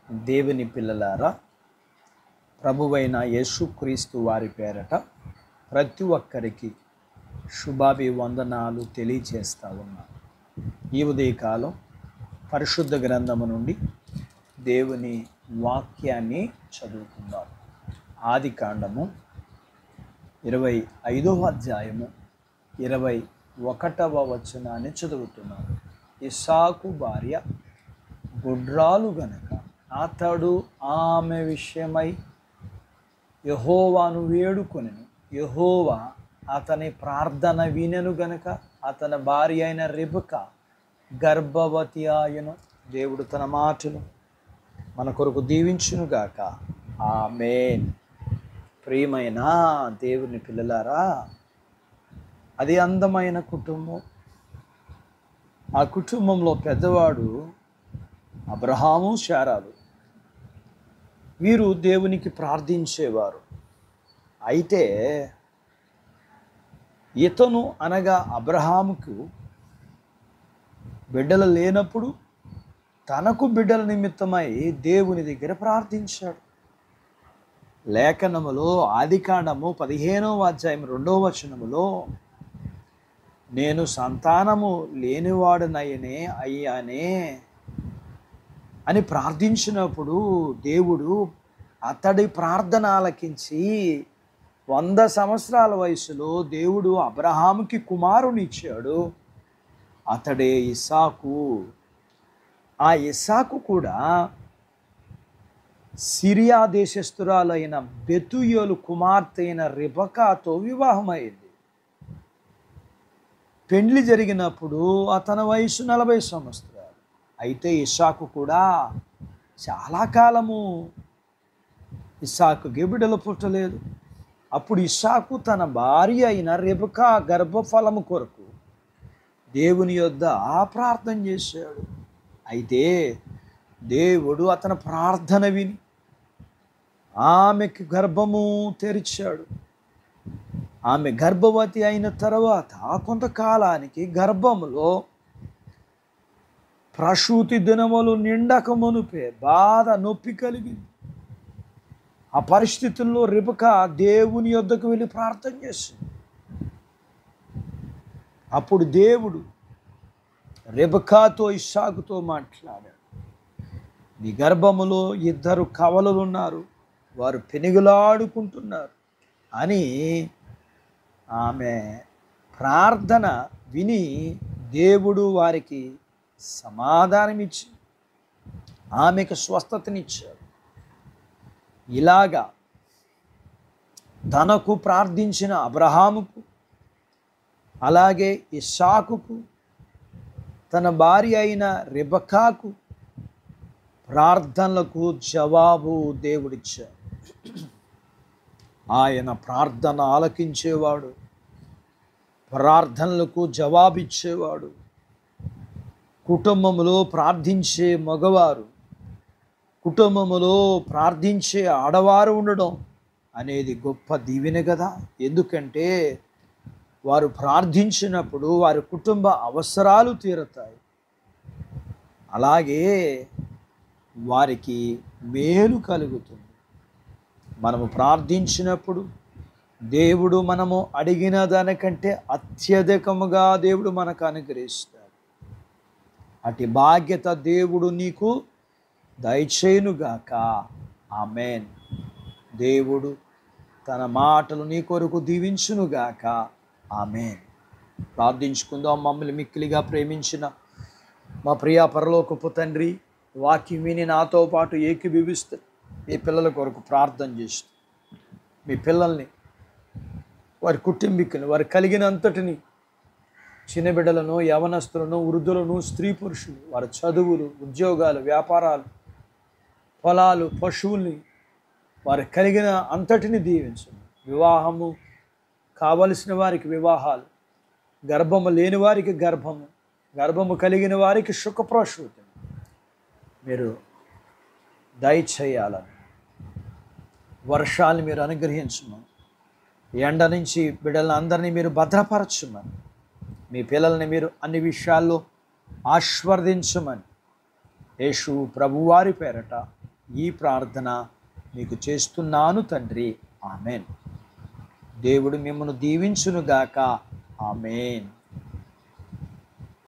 దేవుని పిల్లలారా, ప్రభువైన యేసుక్రీస్తు వారి పేరట ప్రతి ఒక్కరికి శుభాభివందనాలు తెలియచేస్తా ఉన్నాను. ఈ ఉదయకాలం పరిశుద్ధ గ్రంథము నుండి దేవుని వాక్యాన్ని చదువుకుందాం. ఆదికాండము 25వ అధ్యాయము 21వ వచనాన్ని చదువుతున్నాను. ఇస్సాకు భార్య గుడ్రాలు గనక అతడు ఆమె విషయమై యెహోవాను వేడుకొనెను. యెహోవా అతని ప్రార్థన వినెను గనక అతని భార్య అయిన రెబెకా గర్భవతి ఆయను. దేవుడు తన మాటలు మన కొరకు దీవించునుగాక. ఆమేన్. ప్రియమైన దేవుని పిల్లలారా, అది అందమైన కుటుంబం. ఆ కుటుంబంలో పెద్దవాడు అబ్రహాము, శారాలు. వీరు దేవునికి ప్రార్థించేవారు. అయితే ఇతను అనగా అబ్రహాముకు బిడ్డలు లేనప్పుడు తనకు బిడ్డల నిమిత్తమై దేవుని దగ్గర ప్రార్థించాడు. లేఖనములో ఆదికాండము 15వ అధ్యాయం 2వ వచనములో నేను సంతానము లేనివాడనయ్యనే అయ్యానే అని ప్రార్థించినప్పుడు దేవుడు అతడి ప్రార్థన ఆలకించి 100 సంవత్సరాల వయసులో దేవుడు అబ్రహాముకి కుమారునిచ్చాడు. అతడే ఇస్సాకు. ఆ ఇస్సాకు కూడా సిరియా దేశస్థురాలైన బెతూయేలు కుమార్తె అయిన రెబెకాతో వివాహమైంది. పెండ్లి జరిగినప్పుడు అతని వయసు 40 సంవత్సరాలు. అయితే ఇస్సాకు కూడా చాలా కాలము ఇస్సాకుకి బిడ్డలు పుట్టలేదు. అప్పుడు ఇస్సాకు తన భార్య అయిన రెబెకా గర్భఫలము కొరకు దేవుని యొద్ద ప్రార్థన చేశాడు. అయితే దేవుడు అతని ప్రార్థన విని ఆమెకి గర్భము తెరిచాడు. ఆమె గర్భవతి అయిన తర్వాత కొంతకాలానికి గర్భములో ప్రసూతి దినములు నిండక మునుపే బాధ, నొప్పి కలిగింది. ఆ పరిస్థితుల్లో రెబెకా దేవుని యొద్దకు వెళ్ళి ప్రార్థన చేసింది. అప్పుడు దేవుడు రెబెకాతో ఇస్సాకుతో మాట్లాడాడు. నీ గర్భములో 2 కవలలు ఉన్నారు, వారు పెనుగులాడుకుంటున్నారు అని ఆమె ప్రార్థన విని దేవుడు వారికి సమాధానమిచ్చి ఆమెకు స్వస్థతనిచ్చాడు. ఇలాగా తనకు ప్రార్థించిన అబ్రహాముకు, అలాగే ఇస్సాకుకు, తన భార్య అయిన రెబెకాకు ప్రార్థనలకు జవాబు దేవుడిచ్చాడు. ఆయన ప్రార్థన ఆలకించేవాడు, ప్రార్థనలకు జవాబిచ్చేవాడు. కుటుంబంలో ప్రార్థించే మగవారు, కుటుంబంలో ప్రార్థించే ఆడవారు ఉండడం అనేది గొప్ప దీవెన కదా. ఎందుకంటే వారు ప్రార్థించినప్పుడు వారి కుటుంబ అవసరాలు తీరుతాయి, అలాగే వారికి మేలు కలుగుతుంది. మనము ప్రార్థించినప్పుడు దేవుడు మనము అడిగిన దానికంటే అత్యధికముగా దేవుడు మనకు అనుగ్రహిస్తాడు. అటు బాధ్యత దేవుడు నీకు దయచేయునుగాక. ఆమేన్. దేవుడు తన మాటలు నీ కొరకు దీవించునుగాక. ఆమేన్. ప్రార్థించుకుందాం. మమ్మల్ని మిక్కిలిగా ప్రేమించిన మా ప్రియ పరలోకపు తండ్రి, వాక్యం విని నాతో పాటు ఏకీభవిస్తూ మీ పిల్లల కొరకు ప్రార్థన చేస్తూ, మీ పిల్లల్ని, వారి కుటుంబీకుని, వారు కలిగినంతటిని, చిన్న బిడ్డలను, యవనస్తులను, వృద్ధులను, స్త్రీ పురుషులు, వారి చదువులు, ఉద్యోగాలు, వ్యాపారాలు, పొలాలు, పశువుల్ని, వారు కలిగిన అంతటిని దీవించండి. వివాహము కావలసిన వారికి వివాహాలు, గర్భము లేని వారికి గర్భము, గర్భము కలిగిన వారికి సుఖప్రసూతి మీరు దయచేయాలని, వర్షాలను మీరు అనుగ్రహించమని, ఎండ నుంచి బిడ్డలను అందరినీ మీరు భద్రపరచమని, మీ పిల్లల్ని మీరు అన్ని విషయాల్లో ఆశీర్వదించమని యేసు ప్రభువారి పేరట ఈ ప్రార్థన మీకు చేస్తున్నాను తండ్రి. ఆమెన్. దేవుడు మిమ్మల్ని దీవించునుగాక. ఆమెన్.